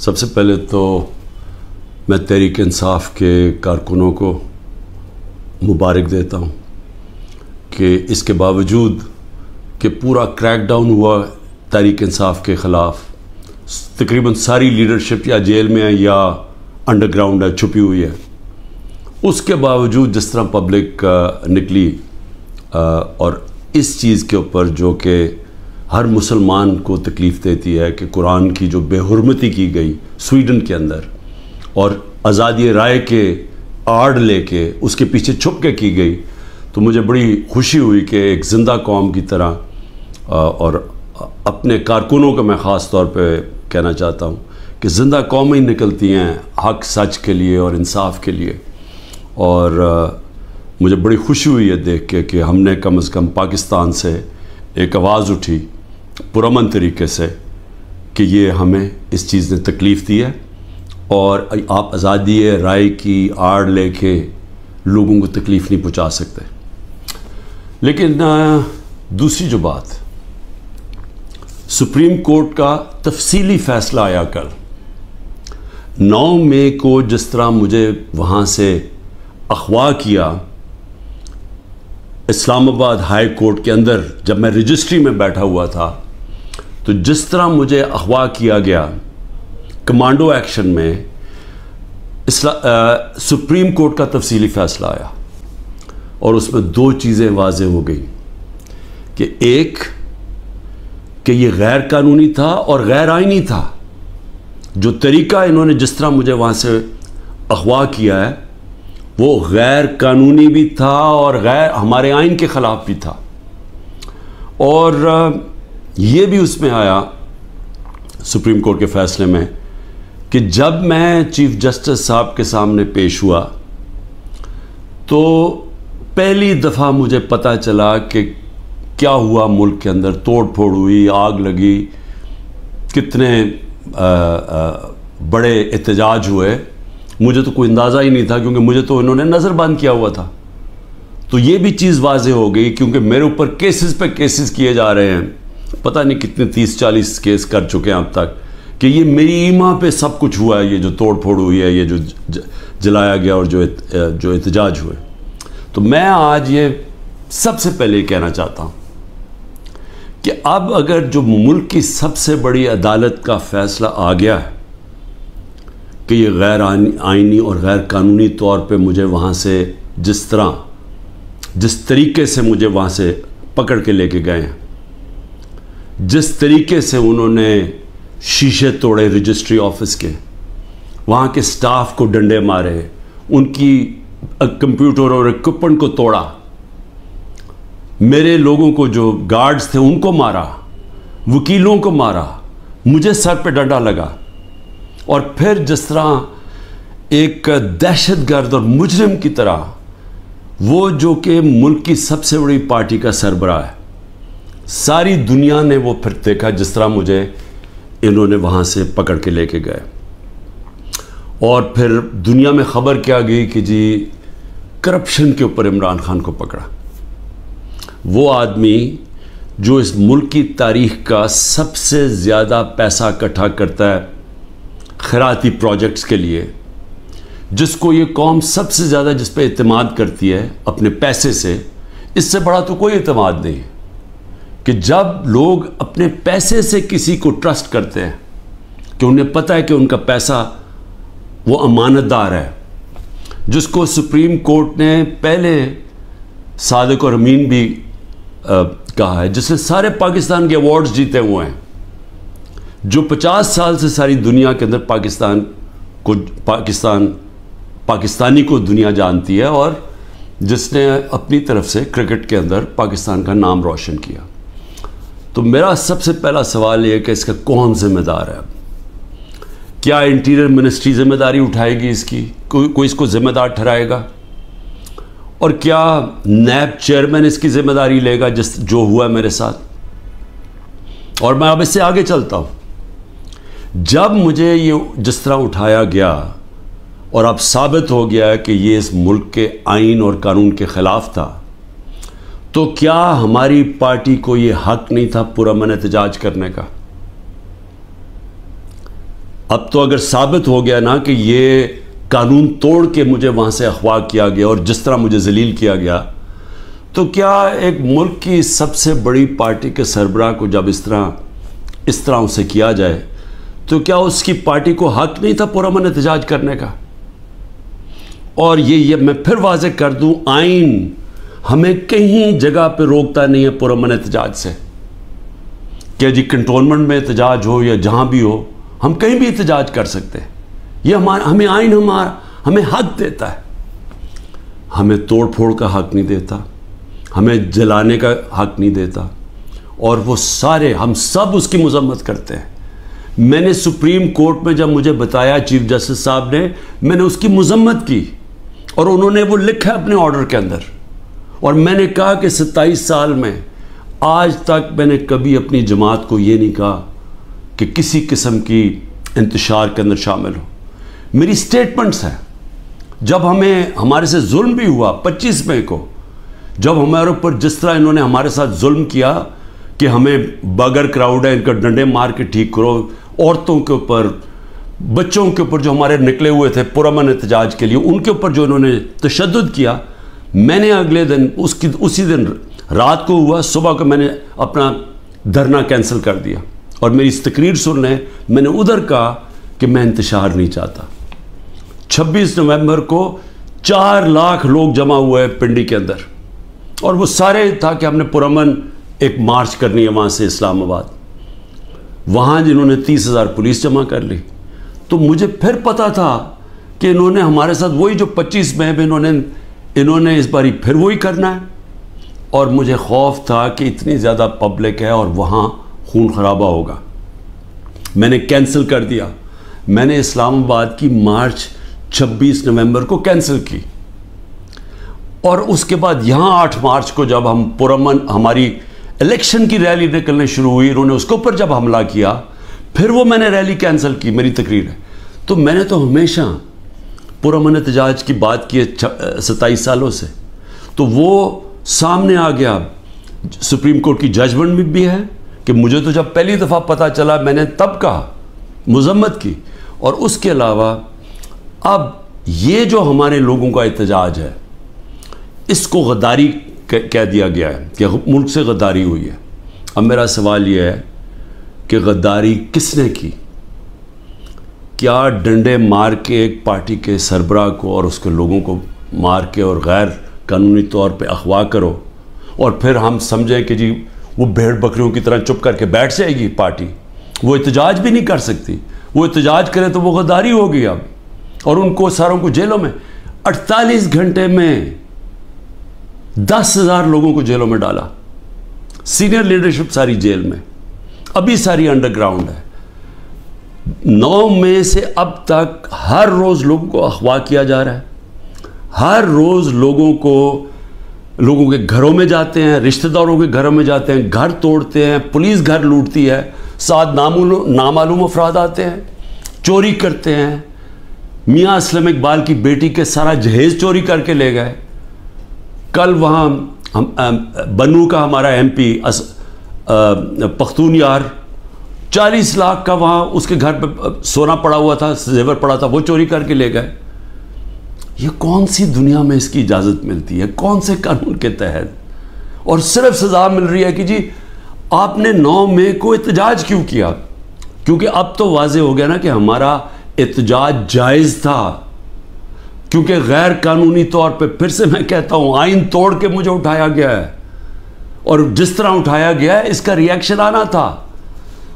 सबसे पहले तो मैं तहरीक इंसाफ के कारकुनों को मुबारक देता हूँ कि इसके बावजूद कि पूरा क्रैकडाउन हुआ तहरीक इंसाफ के ख़िलाफ़, तकरीबन सारी लीडरशिप या जेल में है या अंडरग्राउंड है, छुपी हुई है, उसके बावजूद जिस तरह पब्लिक निकली और इस चीज़ के ऊपर जो कि हर मुसलमान को तकलीफ़ देती है कि कुरान की जो बेहुरमती की गई स्वीडन के अंदर और आज़ादी राय के आड़ लेके उसके पीछे छुप के की गई, तो मुझे बड़ी खुशी हुई कि एक ज़िंदा कौम की तरह और अपने कारकुनों को मैं ख़ास तौर पे कहना चाहता हूँ कि ज़िंदा कौमें ही निकलती हैं हक सच के लिए और इंसाफ के लिए। और मुझे बड़ी खुशी हुई है देख के कि हमने कम से कम पाकिस्तान से एक आवाज़ उठी पुरअमन तरीके से कि ये हमें इस चीज़ ने तकलीफ़ दी है और आप आज़ादी राय की आड़ लेके लोगों को तकलीफ़ नहीं पहुंचा सकते। लेकिन दूसरी जो बात, सुप्रीम कोर्ट का तफसीली फ़ैसला आया कल 9 मई को, जिस तरह मुझे वहाँ से अगवा किया इस्लामाबाद हाई कोर्ट के अंदर, जब मैं रजिस्ट्री में बैठा हुआ था, तो जिस तरह मुझे अगवा किया गया कमांडो एक्शन में, सुप्रीम कोर्ट का तफसीली फ़ैसला आया और उसमें 2 चीज़ें वाज़ेह हो गई कि एक कि ये गैर कानूनी था और गैर आइनी था। जो तरीका इन्होंने जिस तरह मुझे वहाँ से अगवा किया है वो गैर कानूनी भी था और गैर हमारे आइन के ख़िलाफ़ भी था। और ये भी उसमें आया सुप्रीम कोर्ट के फ़ैसले में कि जब मैं चीफ़ जस्टिस साहब के सामने पेश हुआ तो पहली दफ़ा मुझे पता चला कि क्या हुआ मुल्क के अंदर, तोड़ फोड़ हुई, आग लगी, कितने बड़े एहतजाज हुए। मुझे तो कोई अंदाज़ा ही नहीं था क्योंकि मुझे तो इन्होंने नज़रबंद किया हुआ था। तो ये भी चीज़ वाज़ेह हो गई क्योंकि मेरे ऊपर केसेस पे केसेस किए जा रहे हैं, पता नहीं कितने 30-40 केस कर चुके हैं अब तक, कि ये मेरी ईमा पे सब कुछ हुआ है, ये जो तोड़ फोड़ हुई है, ये जो जलाया गया और जो एहतजाज हुए। तो मैं आज ये सबसे पहले कहना चाहता हूँ कि अब अगर जो मुल्क की सबसे बड़ी अदालत का फ़ैसला आ गया है कि ये गैर आइनी और गैर कानूनी तौर पे मुझे वहाँ से जिस तरीके से मुझे वहाँ से पकड़ के लेके गए हैं, जिस तरीके से उन्होंने शीशे तोड़े रजिस्ट्री ऑफिस के, वहाँ के स्टाफ को डंडे मारे, उनकी कंप्यूटर और इक्विपमेंट को तोड़ा, मेरे लोगों को जो गार्ड्स थे उनको मारा, वकीलों को मारा, मुझे सर पे डंडा लगा, और फिर जिस तरह एक दहशतगर्द और मुजरिम की तरह वो जो कि मुल्क की सबसे बड़ी पार्टी का सरबराह है, सारी दुनिया ने वो फिर देखा जिस तरह मुझे इन्होंने वहाँ से पकड़ के लेके गए। और फिर दुनिया में ख़बर क्या गई कि जी करप्शन के ऊपर इमरान खान को पकड़ा। वो आदमी जो इस मुल्क की तारीख़ का सबसे ज़्यादा पैसा इकट्ठा करता है खैराती प्रोजेक्ट्स के लिए, जिसको ये कौम सबसे ज़्यादा जिस पे एतमाद करती है अपने पैसे से, इससे बड़ा तो कोई एतमाद नहीं है कि जब लोग अपने पैसे से किसी को ट्रस्ट करते हैं कि उन्हें पता है कि उनका पैसा वो अमानतदार है, जिसको सुप्रीम कोर्ट ने पहले सादिक और अमीन भी कहा है, जिसने सारे पाकिस्तान के अवार्ड्स जीते हुए हैं, जो 50 साल से सारी दुनिया के अंदर पाकिस्तानी को दुनिया जानती है और जिसने अपनी तरफ से क्रिकेट के अंदर पाकिस्तान का नाम रोशन किया। तो मेरा सबसे पहला सवाल ये है कि इसका कौन जिम्मेदार है? क्या इंटीरियर मिनिस्ट्री जिम्मेदारी उठाएगी इसकी? कोई इसको जिम्मेदार ठहराएगा? और क्या नैब चेयरमैन इसकी जिम्मेदारी लेगा जो हुआ मेरे साथ? और मैं अब इससे आगे चलता हूँ। जब मुझे ये जिस तरह उठाया गया और अब साबित हो गया कि ये इस मुल्क के आइन और कानून के ख़िलाफ़ था, तो क्या हमारी पार्टी को ये हक नहीं था पुरअमन एहतजाज करने का? अब तो अगर साबित हो गया ना कि ये कानून तोड़ के मुझे वहाँ से अगवा किया गया और जिस तरह मुझे जलील किया गया, तो क्या एक मुल्क की सबसे बड़ी पार्टी के सरबराह को जब इस तरह उसे किया जाए, तो क्या उसकी पार्टी को हक नहीं था पुरअमन एहतजाज करने का? और ये मैं फिर वाज़ेह कर दूं, आइन हमें कहीं जगह पे रोकता नहीं है पुरअमन एहतजाज से। क्या जी कंटोनमेंट में एहतजाज हो या जहाँ भी हो, हम कहीं भी एहतजाज कर सकते हैं। ये हमें आइन हमें हक देता है। हमें तोड़ फोड़ का हक नहीं देता, हमें जलाने का हक नहीं देता। और वो सारे हम सब उसकी मजम्मत करते हैं। मैंने सुप्रीम कोर्ट में जब मुझे बताया चीफ जस्टिस साहब ने, मैंने उसकी मजम्मत की और उन्होंने वो लिखा अपने ऑर्डर के अंदर। और मैंने कहा कि 27 साल में आज तक मैंने कभी अपनी जमात को ये नहीं कहा कि किसी किस्म की इंतशार के अंदर शामिल हो। मेरी स्टेटमेंट्स हैं। जब हमारे से जुल्म भी हुआ 25 मई को, जब हमारे ऊपर जिस तरह इन्होंने हमारे साथ जुल्म किया कि हमें बगर क्राउड है, इनका डंडे मार के ठीक करो, औरतों के ऊपर, बच्चों के ऊपर जो हमारे निकले हुए थे पुरअमन एहतजाज के लिए, उनके ऊपर जो इन्होंने तशद्दुद किया, मैंने अगले दिन उसी दिन रात को हुआ, सुबह को मैंने अपना धरना कैंसिल कर दिया। और मेरी इस तकरीर सुन लें, मैंने उधर कहा कि मैं इंतशार नहीं चाहता। 26 नवंबर को 4 लाख लोग जमा हुए पिंडी के अंदर, और वो सारे था कि हमने पुरअमन एक मार्च करनी है वहाँ से इस्लामाबाद। वहाँ जिन्होंने 30,000 पुलिस जमा कर ली। तो मुझे फिर पता था कि इन्होंने हमारे साथ वही जो 25 मई में इन्होंने इस बारी फिर वही करना है। और मुझे खौफ था कि इतनी ज़्यादा पब्लिक है और वहाँ खून खराबा होगा। मैंने कैंसिल कर दिया। मैंने इस्लामाबाद की मार्च 26 नवंबर को कैंसिल की। और उसके बाद यहाँ 8 मार्च को जब हम पुरअमन हमारी इलेक्शन की रैली निकलने शुरू हुई, इन्होंने उसके ऊपर जब हमला किया, फिर वो मैंने रैली कैंसिल की। मेरी तकरीर है। तो मैंने तो हमेशा पुरअमन एहतजाज की बात की है 27 सालों से। तो वो सामने आ गया। सुप्रीम कोर्ट की जजमेंट भी है कि मुझे तो जब पहली दफ़ा पता चला मैंने तब कहा, मजम्मत की। और उसके अलावा अब ये जो हमारे लोगों का एहतजाज है, इसको गद्दारी कह दिया गया है कि मुल्क से गद्दारी हुई है। अब मेरा सवाल ये है कि गद्दारी किसने की? क्या डंडे मार के एक पार्टी के सरबराह को और उसके लोगों को मार के और गैर कानूनी तौर पे अगवा करो और फिर हम समझें कि जी वो भेड़ बकरियों की तरह चुप करके बैठ जाएगी पार्टी? वो एहतजाज भी नहीं कर सकती। वो एहतजाज करे तो वो गद्दारी होगी अब। और उनको सारों को जेलों में 48 घंटे में 10,000 लोगों को जेलों में डाला। सीनियर लीडरशिप सारी जेल में, अभी सारी अंडरग्राउंड है। 9 मई से अब तक हर रोज़ लोगों को अगवा किया जा रहा है। हर रोज़ लोगों के घरों में जाते हैं, रिश्तेदारों के घरों में जाते हैं, घर तोड़ते हैं, पुलिस घर लूटती है, साथ नामालूम अफराद आते हैं, चोरी करते हैं। मियाँ असलम इकबाल की बेटी के सारा जहेज़ चोरी करके ले गए। कल वहाँ बन्नू का हमारा MP पख्तून यार 40 लाख का वहाँ उसके घर पे सोना पड़ा हुआ था, जेवर पड़ा था, वो चोरी करके ले गए। ये कौन सी दुनिया में इसकी इजाज़त मिलती है? कौन से कानून के तहत? और सिर्फ सज़ा मिल रही है कि जी आपने 9 मई को एहतजाज क्यों किया? क्योंकि अब तो वाज़ेह हो गया ना कि हमारा एहतजाज जायज़ था, क्योंकि गैर कानूनी तौर पे, फिर से मैं कहता हूँ, आइन तोड़ के मुझे उठाया गया है। और जिस तरह उठाया गया है इसका रिएक्शन आना था।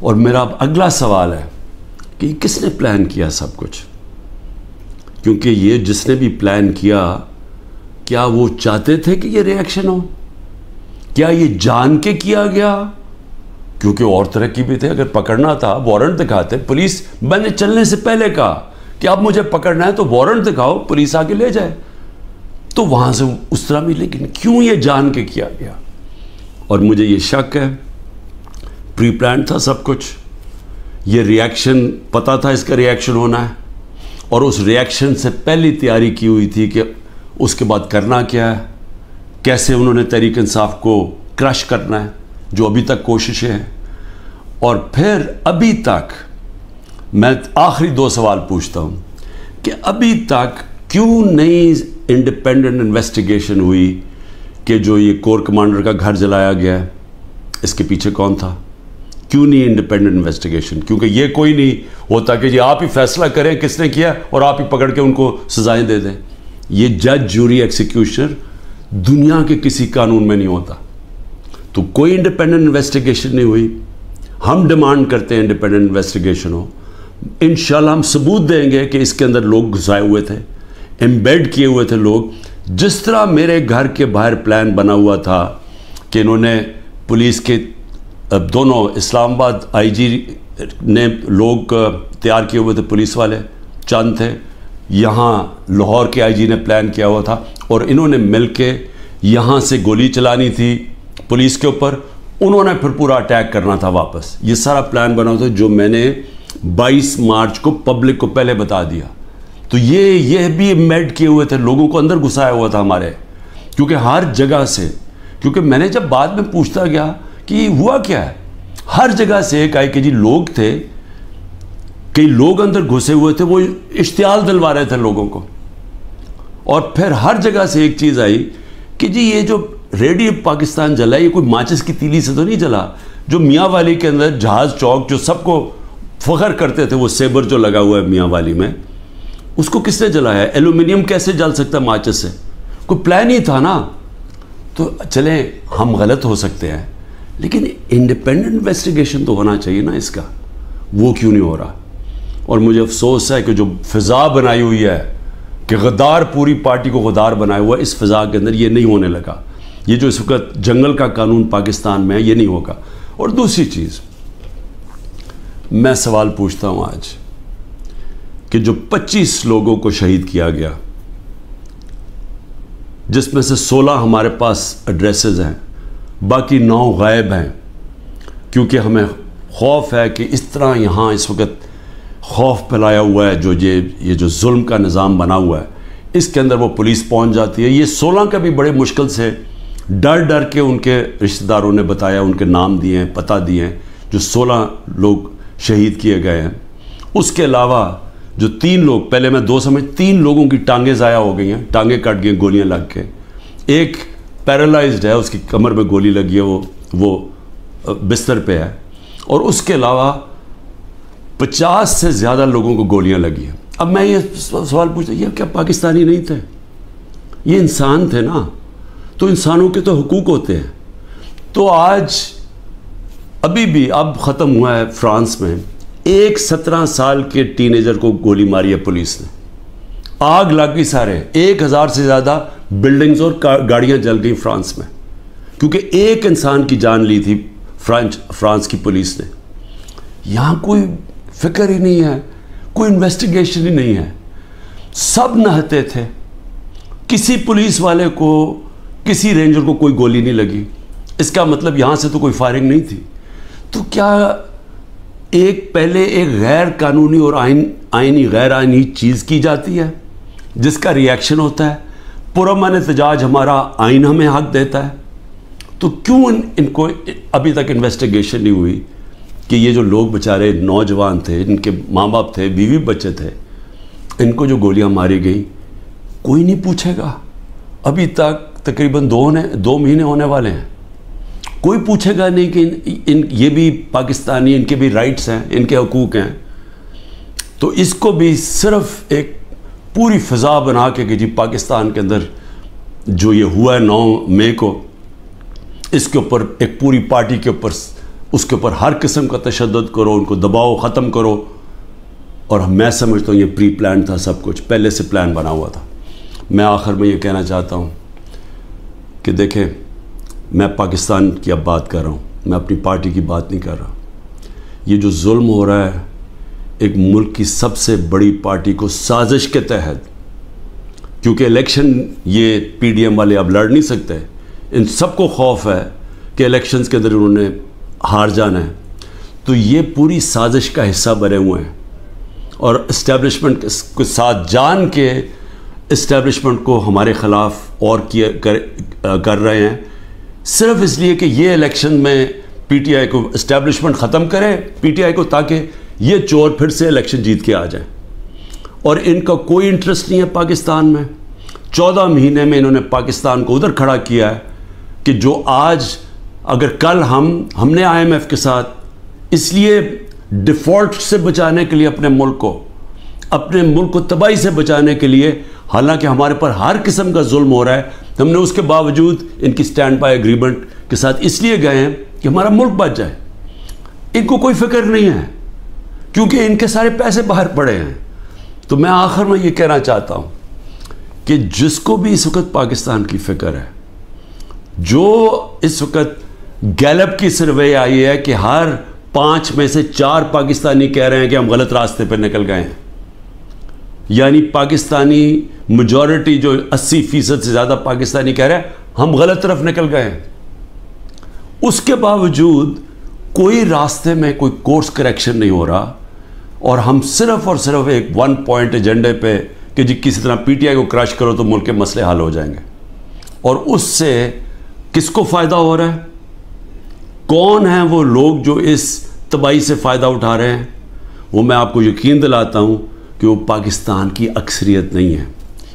और मेरा अगला सवाल है कि किसने प्लान किया सब कुछ? क्योंकि ये जिसने भी प्लान किया, क्या वो चाहते थे कि ये रिएक्शन हो? क्या ये जान के किया गया? क्योंकि और तरह की भी थे। अगर पकड़ना था वारंट दिखाते। पुलिस, मैंने चलने से पहले कहा कि अब मुझे पकड़ना है तो वारंट दिखाओ, पुलिस आके ले जाए। तो वहाँ से उस तरह भी, लेकिन क्यों ये जान के किया गया? और मुझे ये शक है प्री प्लान था सब कुछ। ये रिएक्शन पता था इसका रिएक्शन होना है, और उस रिएक्शन से पहली तैयारी की हुई थी कि उसके बाद करना क्या है, कैसे उन्होंने तहरीक इंसाफ को क्रश करना है, जो अभी तक कोशिशें हैं। और फिर अभी तक मैं आखिरी 2 सवाल पूछता हूँ कि अभी तक क्यों नहीं इंडिपेंडेंट इन्वेस्टिगेशन हुई कि जो ये कोर कमांडर का घर जलाया गया है, इसके पीछे कौन था? क्यों नहीं इंडिपेंडेंट इन्वेस्टिगेशन? क्योंकि ये कोई नहीं होता कि जी आप ही फैसला करें किसने किया और आप ही पकड़ के उनको सजाएं दे दें। ये जज, जूरी, एग्जीक्यूशनर दुनिया के किसी कानून में नहीं होता। तो कोई इंडिपेंडेंट इन्वेस्टिगेशन नहीं हुई। हम डिमांड करते हैं इंडिपेंडेंट इन्वेस्टिगेशन हो। इंशाल्लाह हम सबूत देंगे कि इसके अंदर लोग घुसाए हुए थे, एम्बेड किए हुए थे लोग। जिस तरह मेरे घर के बाहर प्लान बना हुआ था कि इन्होंने पुलिस के दोनों इस्लामाबाद आईजी ने लोग तैयार किए हुए थे, पुलिस वाले चंद थे, यहाँ लाहौर के आईजी ने प्लान किया हुआ था और इन्होंने मिलके यहाँ से गोली चलानी थी पुलिस के ऊपर, उन्होंने फिर पूरा अटैक करना था वापस। ये सारा प्लान बना हुआ था जो मैंने 22 मार्च को पब्लिक को पहले बता दिया। तो ये भी एम्बेड किए हुए थे, लोगों को अंदर घुसाया हुआ था हमारे, क्योंकि हर जगह से, क्योंकि मैंने जब बाद में पूछता गया कि हुआ क्या है, हर जगह से एक आई कि जी लोग थे, कई लोग अंदर घुसे हुए थे, वो इश्तियाल दिलवा रहे थे लोगों को। और फिर हर जगह से एक चीज़ आई कि जी ये जो रेडियो पाकिस्तान जला, ये कोई माचिस की तीली से तो नहीं जला। जो मियाँ वाली के अंदर जहाज़ चौक जो सबको फ़ख्र करते थे, वो सेबर जो लगा हुआ है मियाँ वाली में, उसको किसने जलाया? एल्यूमिनियम कैसे जल सकता है माचिस से? कोई प्लान ही था ना। तो चले हम गलत हो सकते हैं, लेकिन इंडिपेंडेंट इन्वेस्टिगेशन तो होना चाहिए ना इसका, वो क्यों नहीं हो रहा? और मुझे अफसोस है कि जो फ़िज़ा बनाई हुई है कि गद्दार, पूरी पार्टी को गद्दार बनाया हुआ है, इस फ़िज़ा के अंदर ये नहीं होने लगा। ये जो इस वक्त जंगल का कानून पाकिस्तान में है, ये नहीं होगा। और दूसरी चीज़ मैं सवाल पूछता हूँ आज कि जो 25 लोगों को शहीद किया गया, जिसमें से 16 हमारे पास एड्रेसेस हैं, बाकी 9 गायब हैं, क्योंकि हमें खौफ है कि इस तरह यहाँ इस वक्त खौफ फैलाया हुआ है, जो ये जो जुल्म का निज़ाम बना हुआ है, इसके अंदर वो पुलिस पहुँच जाती है। ये 16 का भी बड़े मुश्किल से डर डर के उनके रिश्तेदारों ने बताया, उनके नाम दिए हैं, पता दिए हैं, जो 16 लोग शहीद किए गए हैं। उसके अलावा जो 3 लोग, पहले मैं 2 समय 3 लोगों की टांगें ज़ाया हो गई हैं, टांगें कट गई गोलियां लग के। एक पैरालाइज्ड है, उसकी कमर में गोली लगी है, वो बिस्तर पे है। और उसके अलावा 50 से ज़्यादा लोगों को गोलियां लगी हैं। अब मैं ये सवाल पूछता, ये क्या पाकिस्तानी नहीं थे? ये इंसान थे ना, तो इंसानों के तो हुकूक होते हैं। तो आज अभी भी अब ख़त्म हुआ है फ्रांस में, एक 17 साल के टीनेजर को गोली मारी है पुलिस ने, आग लग गई सारे, 1000 से ज़्यादा बिल्डिंग्स और गाड़ियाँ जल गई फ्रांस में, क्योंकि एक इंसान की जान ली थी फ्रांस की पुलिस ने। यहाँ कोई फिक्र ही नहीं है, कोई इन्वेस्टिगेशन ही नहीं है, सब नहाते थे। किसी पुलिस वाले को, किसी रेंजर को कोई गोली नहीं लगी। इसका मतलब यहाँ से तो कोई फायरिंग नहीं थी। तो क्या पहले एक गैर कानूनी और आईनी गैर आईनी चीज़ की जाती है जिसका रिएक्शन होता है? पुरअमन एहतजाज हमारा आइन हमें हक देता है, तो क्यों इनको अभी तक इन्वेस्टिगेशन नहीं हुई कि ये जो लोग बेचारे नौजवान थे, इनके माँ बाप थे, बीवी बच्चे थे, इनको जो गोलियां मारी गई, कोई नहीं पूछेगा। अभी तक तकरीबन 2 महीने होने वाले हैं, कोई पूछेगा नहीं कि ये भी पाकिस्तानी, इनके भी राइट्स हैं, इनके हकूक़ हैं। तो इसको भी सिर्फ एक पूरी फ़िज़ा बना के कि जी पाकिस्तान के अंदर जो ये हुआ है 9 मई को, इसके ऊपर एक पूरी पार्टी के ऊपर, उसके ऊपर हर किस्म का तशद्दुद करो, उनको दबाओ, ख़त्म करो। और मैं समझता हूँ ये प्री प्लान था, सब कुछ पहले से प्लान बना हुआ था। मैं आखिर में ये कहना चाहता हूँ कि देखें, मैं पाकिस्तान की अब बात कर रहा हूँ, मैं अपनी पार्टी की बात नहीं कर रहा। ये जो जुल्म हो रहा है एक मुल्क की सबसे बड़ी पार्टी को साजिश के तहत, क्योंकि इलेक्शन ये पीडीएम वाले अब लड़ नहीं सकते, इन सबको खौफ है कि इलेक्शंस के अंदर उन्होंने हार जाना है, तो ये पूरी साजिश का हिस्सा बने हुए हैं और इस्टेब्लिशमेंट के साथ जान के इस्टेब्लिशमेंट को हमारे ख़िलाफ़ और कर रहे हैं, सिर्फ इसलिए कि ये इलेक्शन में पीटीआई को इस्टेब्लिशमेंट ख़त्म करे पीटीआई को, ताकि ये चोर फिर से इलेक्शन जीत के आ जाए। और इनका कोई इंटरेस्ट नहीं है पाकिस्तान में। 14 महीने में इन्होंने पाकिस्तान को उधर खड़ा किया है कि जो आज, अगर कल हमने IMF के साथ इसलिए डिफ़ॉल्ट से बचाने के लिए अपने मुल्क को तबाही से बचाने के लिए, हालांकि हमारे पर हर किस्म का जुल्म हो रहा है, हमने उसके बावजूद इनकी स्टैंड बाय एग्रीमेंट के साथ इसलिए गए हैं कि हमारा मुल्क बच जाए। इनको कोई फिक्र नहीं है क्योंकि इनके सारे पैसे बाहर पड़े हैं। तो मैं आखिर में ये कहना चाहता हूँ कि जिसको भी इस वक्त पाकिस्तान की फिक्र है, जो इस वक्त गैलप की सर्वे आई है कि हर 5 में से 4 पाकिस्तानी कह रहे हैं कि हम गलत रास्ते पर निकल गए हैं, यानी पाकिस्तानी मेजॉरिटी जो 80% से ज़्यादा पाकिस्तानी कह रहे हैं हम गलत तरफ निकल गए हैं, उसके बावजूद कोई रास्ते में कोई कोर्स करेक्शन नहीं हो रहा और हम सिर्फ और सिर्फ एक 1 पॉइंट एजेंडे पे कि जी किसी तरह PTI को क्रश करो तो मुल्क के मसले हल हो जाएंगे। और उससे किसको फ़ायदा हो रहा है? कौन हैं वो लोग जो इस तबाही से फ़ायदा उठा रहे हैं? वो मैं आपको यकीन दिलाता हूँ कि वो पाकिस्तान की अक्सरियत नहीं है।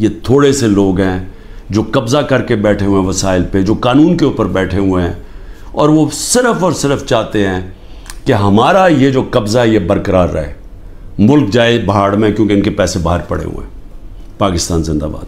ये थोड़े से लोग हैं जो कब्ज़ा करके बैठे हुए हैं वसाइल पे, जो कानून के ऊपर बैठे हुए हैं, और वो सिर्फ़ और सिर्फ चाहते हैं कि हमारा ये जो कब्ज़ा है ये बरकरार रहे, मुल्क जाए भाड़ में, क्योंकि इनके पैसे बाहर पड़े हुए हैं। पाकिस्तान जिंदाबाद।